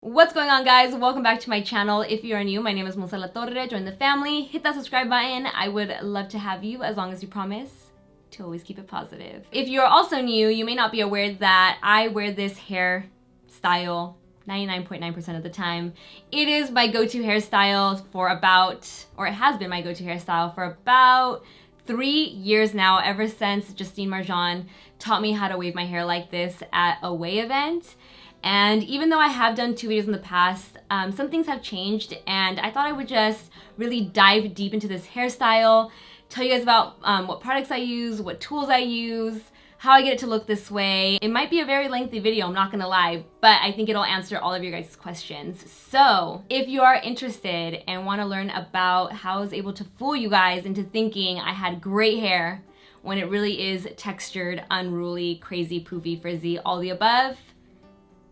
What's going on, guys? Welcome back to my channel. If you are new, my name is Alatorre. Join the family, hit that subscribe button. I would love to have you as long as you promise to always keep it positive. If you're also new, you may not be aware that I wear this hairstyle 99.9% of the time. It is my go-to hairstyle for about, or it has been my go-to hairstyle for about 3 years now, ever since Justine Marjan taught me how to wave my hair like this at a OUAI event. And even though I have done 2 videos in the past, some things have changed, and I thought I would just really dive deep into this hairstyle, tell you guys about what products I use, what tools I use, how I get it to look this way. It might be a very lengthy video, I'm not gonna lie, but I think it'll answer all of your guys' questions. So if you are interested and wanna learn about how I was able to fool you guys into thinking I had great hair when it really is textured, unruly, crazy, poofy, frizzy, all the above,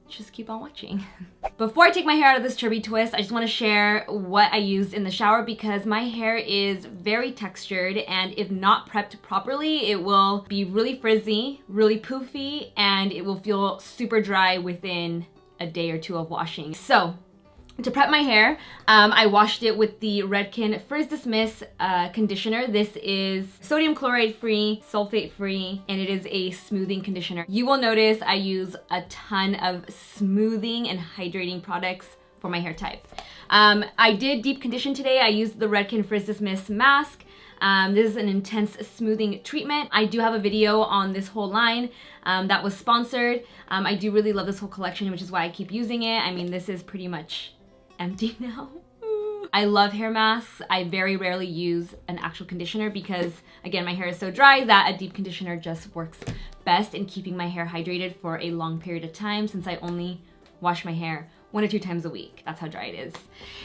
just keep on watching. Before I take my hair out of this TURBIE twist, I just want to share what I used in the shower because my hair is very textured, and if not prepped properly, it will be really frizzy, really poofy, and it will feel super dry within a day or two of washing. So to prep my hair, I washed it with the REDKEN Frizz Dismiss conditioner. This is sodium chloride free, sulfate free, and it is a smoothing conditioner. You will notice I use a ton of smoothing and hydrating products for my hair type. I did deep condition today. I used the REDKEN Frizz Dismiss mask. This is an intense smoothing treatment. I do have a video on this whole line that was sponsored. I do really love this whole collection, which is why I keep using it. I mean, this is pretty much empty now. I love hair masks. I very rarely use an actual conditioner because, again, my hair is so dry that a deep conditioner just works best in keeping my hair hydrated for a long period of time, since I only wash my hair 1 or 2 times a week. That's how dry it is.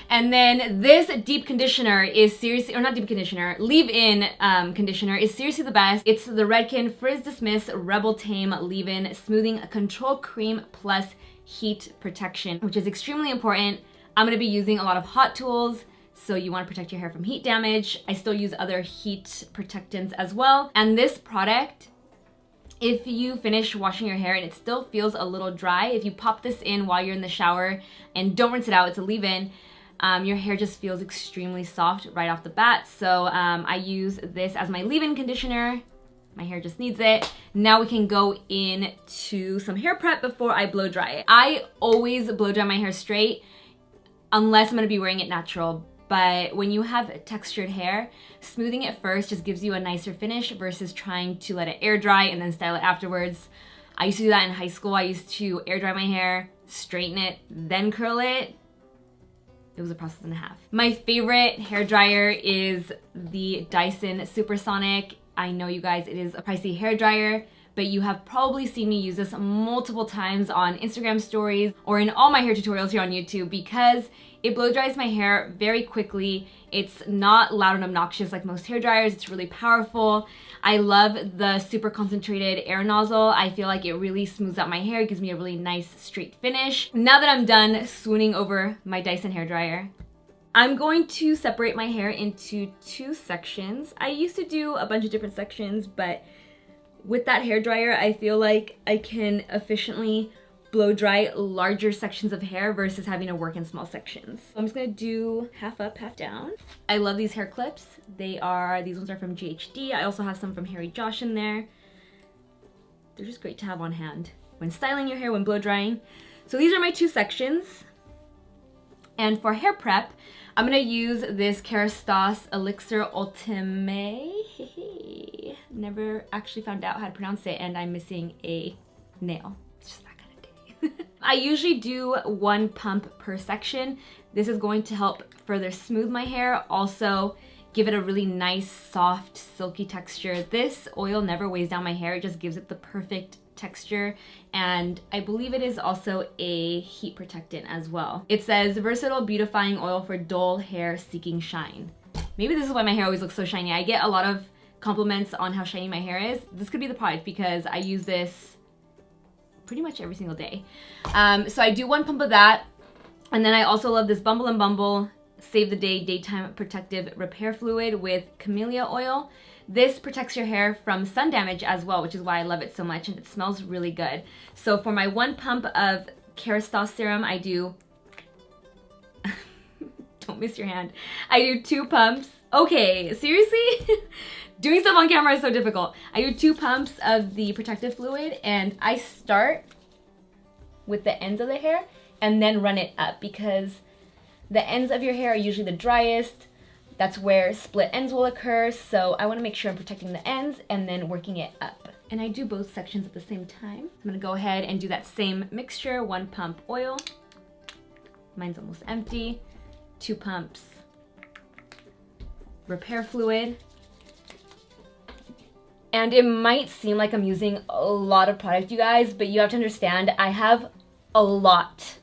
And then this deep conditioner is seriously, or not deep conditioner, leave-in conditioner is seriously the best. It's the REDKEN Frizz Dismiss Rebel Tame Leave-In Smoothing Control Cream Plus Heat Protection, which is extremely important. I'm going to be using a lot of hot tools, so you want to protect your hair from heat damage. I still use other heat protectants as well. And this product, if you finish washing your hair and it still feels a little dry, if you pop this in while you're in the shower and don't rinse it out, it's a leave-in, your hair just feels extremely soft right off the bat. So I use this as my leave-in conditioner. My hair just needs it. Now we can go into some hair prep before I blow dry it. I always blow dry my hair straight, unless I'm gonna be wearing it natural. But when you have textured hair, smoothing it first just gives you a nicer finish versus trying to let it air dry and then style it afterwards. I used to do that in high school. I used to air dry my hair, straighten it, then curl it. It was a process and a half. My favorite hair dryer is the DYSON SUPERSONIC. I know, you guys, it is a pricey hair dryer, but you have probably seen me use this multiple times on Instagram stories or in all my hair tutorials here on YouTube because it blow dries my hair very quickly. It's not loud and obnoxious like most hair dryers. It's really powerful. I love the super concentrated air nozzle. I feel like it really smooths out my hair. It gives me a really nice straight finish. Now that I'm done swooning over my Dyson hair dryer, I'm going to separate my hair into 2 sections. I used to do a bunch of different sections, but with that hair dryer, I feel like I can efficiently blow dry larger sections of hair versus having to work in small sections. So I'm just gonna do half up, half down. I love these hair clips. These ones are from GHD. I also have some from Harry Josh in there. They're just great to have on hand when styling your hair, when blow drying. So these are my 2 sections. And for hair prep, I'm gonna use this KERASTASE ELIXIR ULTIME. Never actually found out how to pronounce it, and I'm missing a nail. It's just that kind of day. I usually do 1 pump per section. This is going to help further smooth my hair, also give it a really nice, soft, silky texture. This oil never weighs down my hair. It just gives it the perfect texture, and I believe it is also a heat protectant as well. It says versatile beautifying oil for dull hair seeking shine. Maybe this is why my hair always looks so shiny. I get a lot of compliments on how shiny my hair is. This could be the product because I use this pretty much every single day. So I do 1 pump of that, and then I also love this BUMBLE Save the Day Daytime Protective Repair Fluid with camellia oil. This protects your hair from sun damage as well, which is why I love it so much, and it smells really good. So for my 1 pump of KERASTASE serum, I do Don't miss your hand. I do 2 pumps. Okay, seriously? Doing stuff on camera is so difficult. I do 2 pumps of the protective fluid, and I start with the ends of the hair and then run it up, because the ends of your hair are usually the driest. That's where split ends will occur, so I want to make sure I'm protecting the ends and then working it up. And I do both sections at the same time. I'm gonna go ahead and do that same mixture, 1 pump oil. Mine's almost empty. 2 pumps repair fluid. And it might seem like I'm using a lot of product, you guys, but you have to understand I have a lot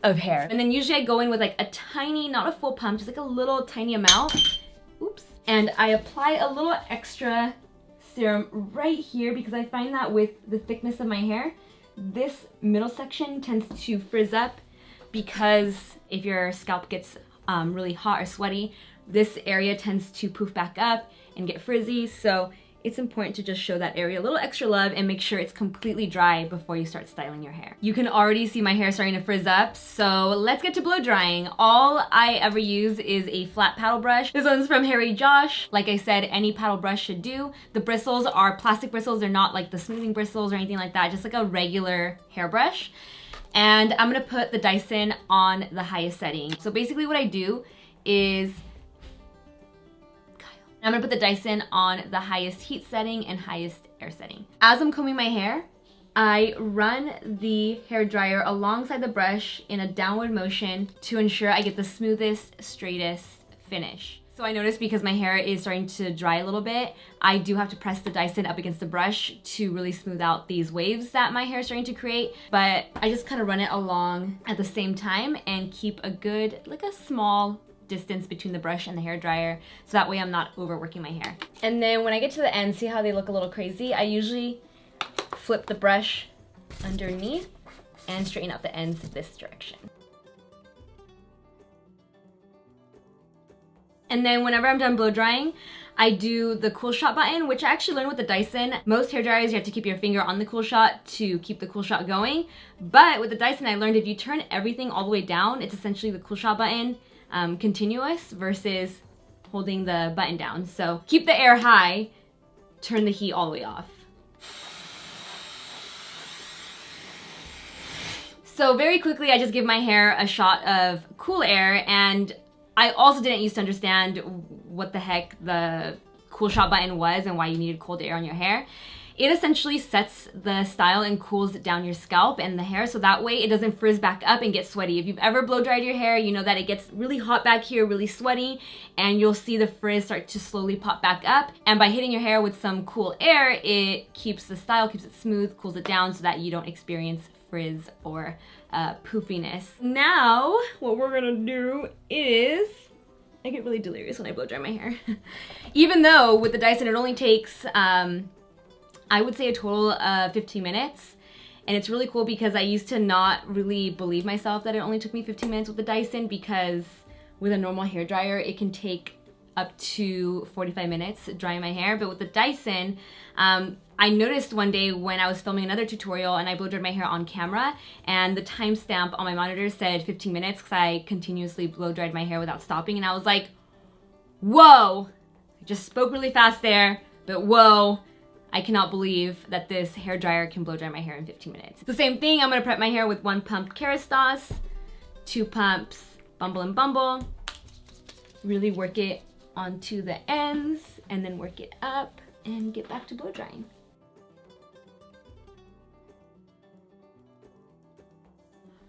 of hair. And then usually I go in with like a tiny, not a full pump, just like a little tiny amount. Oops. And I apply a little extra serum right here, because I find that with the thickness of my hair, this middle section tends to frizz up, because if your scalp gets really hot or sweaty, this area tends to poof back up and get frizzy. So it's important to just show that area a little extra love and make sure it's completely dry before you start styling your hair. You can already see my hair starting to frizz up, so let's get to blow drying. All I ever use is a flat paddle brush. This one's from Harry Josh. Like I said, any paddle brush should do. The bristles are plastic bristles. They're not like the smoothing bristles or anything like that, just like a regular hairbrush. And I'm gonna put the Dyson on the highest setting. So basically what I do is I'm gonna put the Dyson on the highest heat setting and highest air setting. As I'm combing my hair, I run the hair dryer alongside the brush in a downward motion to ensure I get the smoothest, straightest finish. So I noticed because my hair is starting to dry a little bit, I do have to press the Dyson up against the brush to really smooth out these waves that my hair is starting to create. But I just kind of run it along at the same time and keep a good, like a small distance between the brush and the hair dryer, so that way I'm not overworking my hair. And then when I get to the end, see how they look a little crazy? I usually flip the brush underneath and straighten out the ends this direction. And then whenever I'm done blow drying, I do the cool shot button, which I actually learned with the Dyson. Most hair dryers, you have to keep your finger on the cool shot to keep the cool shot going. But with the Dyson, I learned if you turn everything all the way down, it's essentially the cool shot button continuous versus holding the button down. So keep the air high, turn the heat all the way off. So very quickly, I just give my hair a shot of cool air, and I also didn't used to understand what the heck the cool shot button was and why you needed cold air on your hair. It essentially sets the style and cools down your scalp and the hair, so that way it doesn't frizz back up and get sweaty. If you've ever blow dried your hair, you know that it gets really hot back here, really sweaty, and you'll see the frizz start to slowly pop back up. And by hitting your hair with some cool air, it keeps the style, keeps it smooth, cools it down so that you don't experience frizz or poofiness. Now, what we're gonna do is, I get really delirious when I blow dry my hair. Even though with the Dyson it only takes, I would say a total of 15 minutes. And it's really cool because I used to not really believe myself that it only took me 15 minutes with the Dyson, because with a normal hair dryer, it can take up to 45 minutes drying my hair. But with the Dyson, I noticed one day when I was filming another tutorial and I blow dried my hair on camera, and the timestamp on my monitor said 15 minutes because I continuously blow dried my hair without stopping. And I was like, whoa, I just spoke really fast there, but whoa, I cannot believe that this hair dryer can blow dry my hair in 15 minutes. The same thing, I'm gonna prep my hair with 1 pump KERASTASE, 2 pumps Bumble and Bumble, really work it onto the ends, and then work it up and get back to blow drying.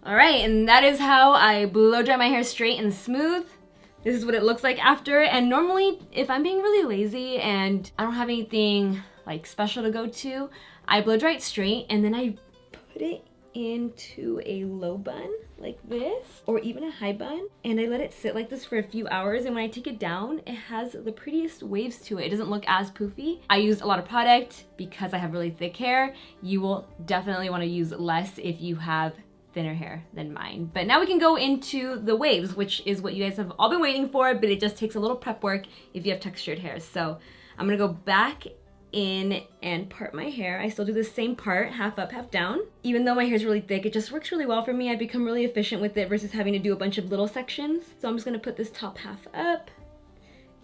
All right, and that is how I blow dry my hair straight and smooth. This is what it looks like after. And normally, if I'm being really lazy and I don't have anything like special to go to, I blow dry it straight and then I put it into a low bun like this, or even a high bun, and I let it sit like this for a few hours. And when I take it down, it has the prettiest waves to it. It doesn't look as poofy. I used a lot of product because I have really thick hair. You will definitely want to use less if you have thinner hair than mine. But now we can go into the waves, which is what you guys have all been waiting for, but it just takes a little prep work if you have textured hair. So I'm gonna go back in and part my hair. I still do the same part, half up, half down. Even though my hair is really thick, it just works really well for me. I've become really efficient with it versus having to do a bunch of little sections. So I'm just gonna put this top half up,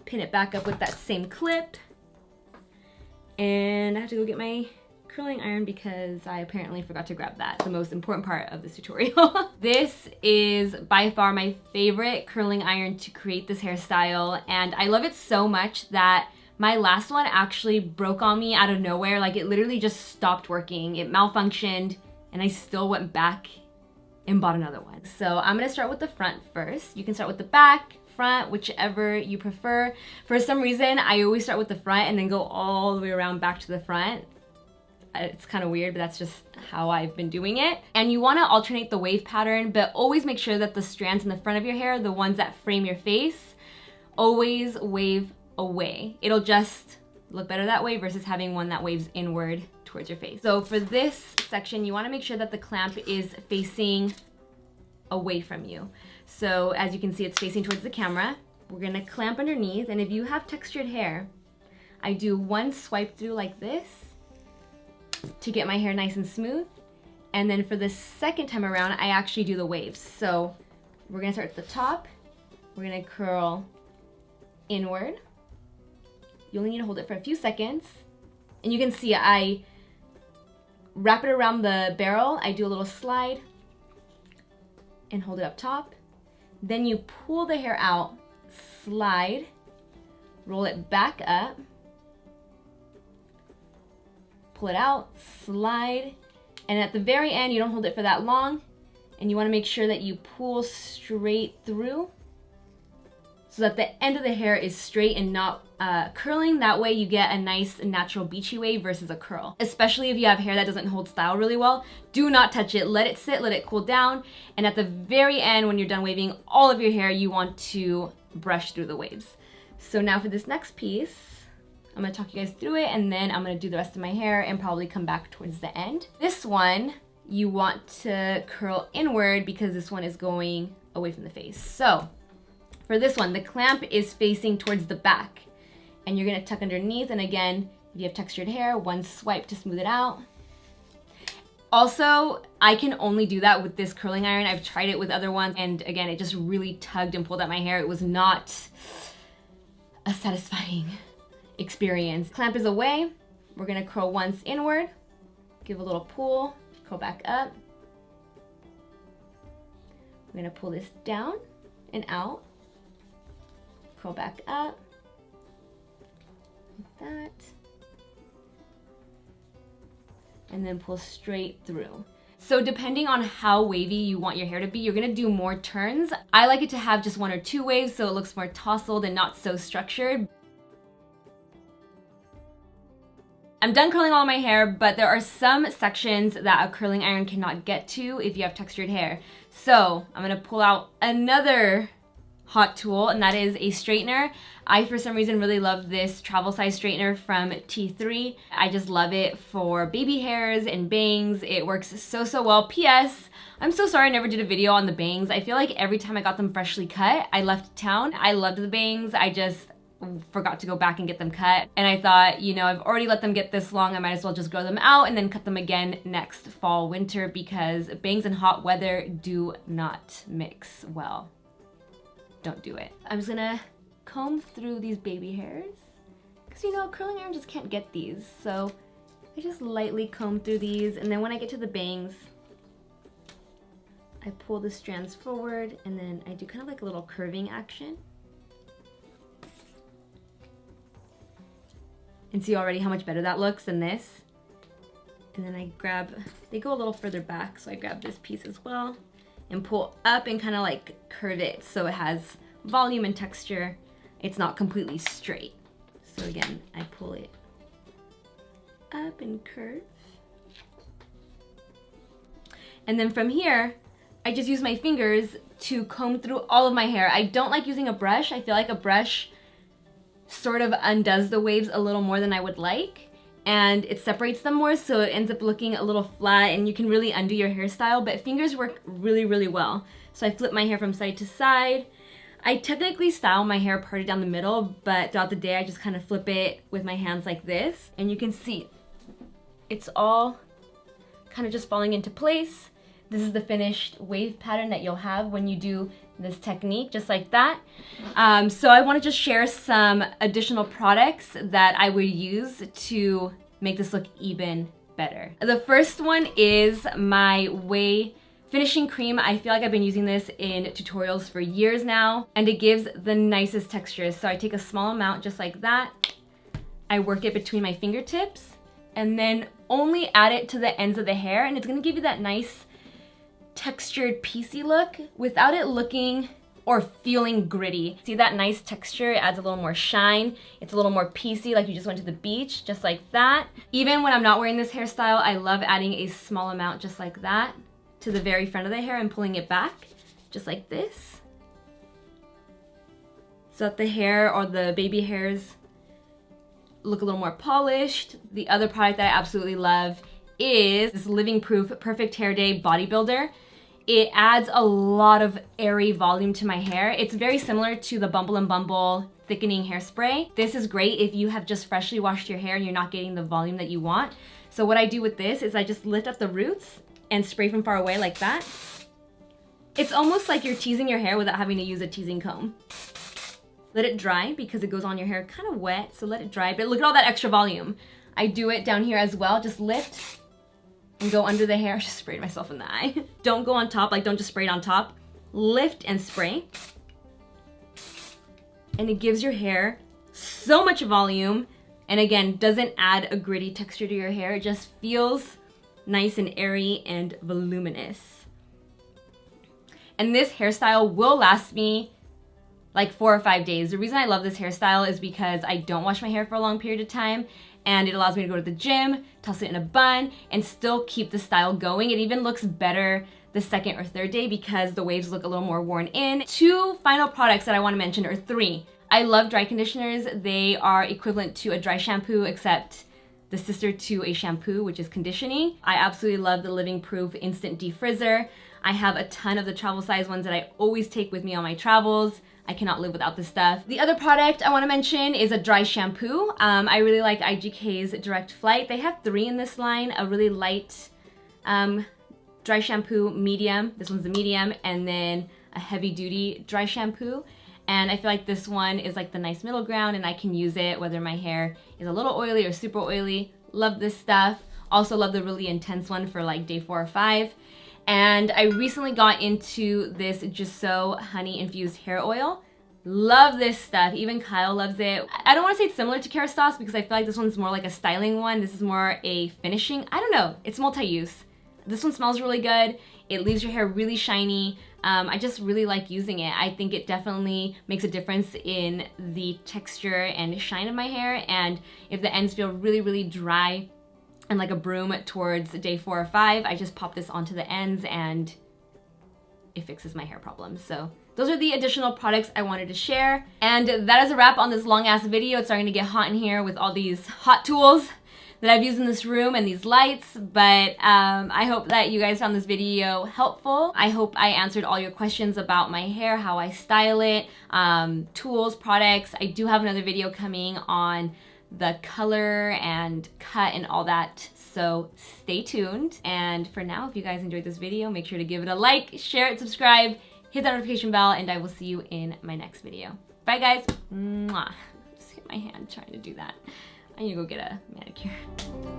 pin it back up with that same clip, and I have to go get my curling iron because I apparently forgot to grab that, the most important part of this tutorial. This is by far my favorite curling iron to create this hairstyle, and I love it so much that my last one actually broke on me out of nowhere. Like, it literally just stopped working. It malfunctioned, and I still went back and bought another one. So I'm gonna start with the front first. You can start with the back, front, whichever you prefer. For some reason, I always start with the front and then go all the way around back to the front. It's kind of weird, but that's just how I've been doing it. And you want to alternate the wave pattern, but always make sure that the strands in the front of your hair, the ones that frame your face, always wave away. It'll just look better that way versus having one that waves inward towards your face. So for this section, you want to make sure that the clamp is facing away from you. So as you can see, it's facing towards the camera. We're going to clamp underneath, and if you have textured hair, I do one swipe through like this to get my hair nice and smooth. And then for the second time around, I actually do the waves. So we're gonna start at the top. We're gonna curl inward. You only need to hold it for a few seconds. And you can see I wrap it around the barrel. I do a little slide and hold it up top. Then you pull the hair out, slide, roll it back up, pull it out, slide, and at the very end, you don't hold it for that long, and you want to make sure that you pull straight through so that the end of the hair is straight and not curling. That way you get a nice natural beachy wave versus a curl. Especially if you have hair that doesn't hold style really well, do not touch it. Let it sit, let it cool down, and at the very end, when you're done waving all of your hair, you want to brush through the waves. So now for this next piece, I'm gonna talk you guys through it, and then I'm gonna do the rest of my hair and probably come back towards the end. This one, you want to curl inward because this one is going away from the face. So for this one, the clamp is facing towards the back, and you're gonna tuck underneath, and again, if you have textured hair, one swipe to smooth it out. Also, I can only do that with this curling iron. I've tried it with other ones, and again, it just really tugged and pulled at my hair. It was not a satisfying experience. Clamp is away. We're gonna curl once inward, give a little pull, curl back up. We're gonna pull this down and out, curl back up, like that, and then pull straight through. So depending on how wavy you want your hair to be, you're gonna do more turns. I like it to have just one or two waves so it looks more tousled and not so structured. I'm done curling all my hair, but there are some sections that a curling iron cannot get to if you have textured hair. So I'm gonna pull out another hot tool, and that is a straightener. I, for some reason, really love this travel size straightener from T3. I just love it for baby hairs and bangs. It works so well. P.S. I'm so sorry I never did a video on the bangs. I feel like every time I got them freshly cut, I left town. I loved the bangs. I just forgot to go back and get them cut, and I thought, you know, I've already let them get this long, I might as well just grow them out and then cut them again next fall, winter, because bangs and hot weather do not mix well. Don't do it. I'm just gonna comb through these baby hairs because, you know, curling iron just can't get these, so I just lightly comb through these, and then when I get to the bangs, I pull the strands forward, and then I do kind of like a little curving action. And see already how much better that looks than this. And then I grab, they go a little further back, so I grab this piece as well and pull up and kind of like curve it so it has volume and texture. It's not completely straight. So again, I pull it up and curve. And then from here, I just use my fingers to comb through all of my hair. I don't like using a brush. I feel like a brush sort of undoes the waves a little more than I would like, and it separates them more, so it ends up looking a little flat and you can really undo your hairstyle, but fingers work really well. So I flip my hair from side to side. I technically style my hair parted down the middle, but throughout the day I just kind of flip it with my hands like this. And you can see it's all kind of just falling into place. This is the finished wave pattern that you'll have when you do this technique, just like that. So I want to just share some additional products that I would use to make this look even better. The first one is my OUAI finishing cream. I feel like I've been using this in tutorials for years now, and it gives the nicest textures. So I take a small amount just like that. I work it between my fingertips and then only add it to the ends of the hair, and it's gonna give you that nice textured piecey look without it looking or feeling gritty. See that nice texture? It adds a little more shine. It's a little more piecey, like you just went to the beach, just like that. Even when I'm not wearing this hairstyle, I love adding a small amount just like that to the very front of the hair and pulling it back, just like this. So that the hair or the baby hairs look a little more polished. The other product that I absolutely love is this Living Proof Perfect Hair Day Bodybuilder. It adds a lot of airy volume to my hair. It's very similar to the Bumble thickening hairspray. This is great if you have just freshly washed your hair and you're not getting the volume that you want. So what I do with this is I just lift up the roots and spray from far away like that. It's almost like you're teasing your hair without having to use a teasing comb. Let it dry because it goes on your hair kind of wet, so let it dry. But look at all that extra volume. I do it down here as well. Just lift and go under the hair. I just sprayed myself in the eye. Don't go on top, like don't just spray it on top. Lift and spray. And it gives your hair so much volume. And again, doesn't add a gritty texture to your hair. It just feels nice and airy and voluminous. And this hairstyle will last me like 4 or 5 days. The reason I love this hairstyle is because I don't wash my hair for a long period of time, and it allows me to go to the gym, toss it in a bun, and still keep the style going. It even looks better the second or third day because the waves look a little more worn in. 2 final products that I want to mention, or 3. I love dry conditioners. They are equivalent to a dry shampoo, except the sister to a shampoo, which is conditioning. I absolutely love the Living Proof Instant De-Frizzer. I have a ton of the travel size ones that I always take with me on my travels. I cannot live without this stuff. The other product I want to mention is a dry shampoo. I really like IGK's Direct Flight. They have 3 in this line, a really light dry shampoo, medium, this one's the medium, and then a heavy duty dry shampoo. And I feel like this one is like the nice middle ground, and I can use it whether my hair is a little oily or super oily. Love this stuff. Also love the really intense one for like day 4 or 5. And I recently got into this GISOU honey infused hair oil. Love this stuff. Even Kyle loves it. I don't want to say it's similar to KERASTASE because I feel like this one's more like a styling one. This is more a finishing. I don't know. It's multi-use. This one smells really good. It leaves your hair really shiny. I just really like using it. I think it definitely makes a difference in the texture and shine of my hair. And if the ends feel really, really dry and like a broom towards day 4 or 5, I just pop this onto the ends and it fixes my hair problems. So those are the additional products I wanted to share. And that is a wrap on this long ass video. It's starting to get hot in here with all these hot tools that I've used in this room and these lights, but I hope that you guys found this video helpful. I hope I answered all your questions about my hair, how I style it, tools, products. I do have another video coming on the color and cut and all that, so stay tuned. And for now, if you guys enjoyed this video, make sure to give it a like, share it, subscribe, hit that notification bell, and I will see you in my next video. Bye guys. Mwah. Just hit my hand trying to do that. I need to go get a manicure.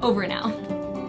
Over now.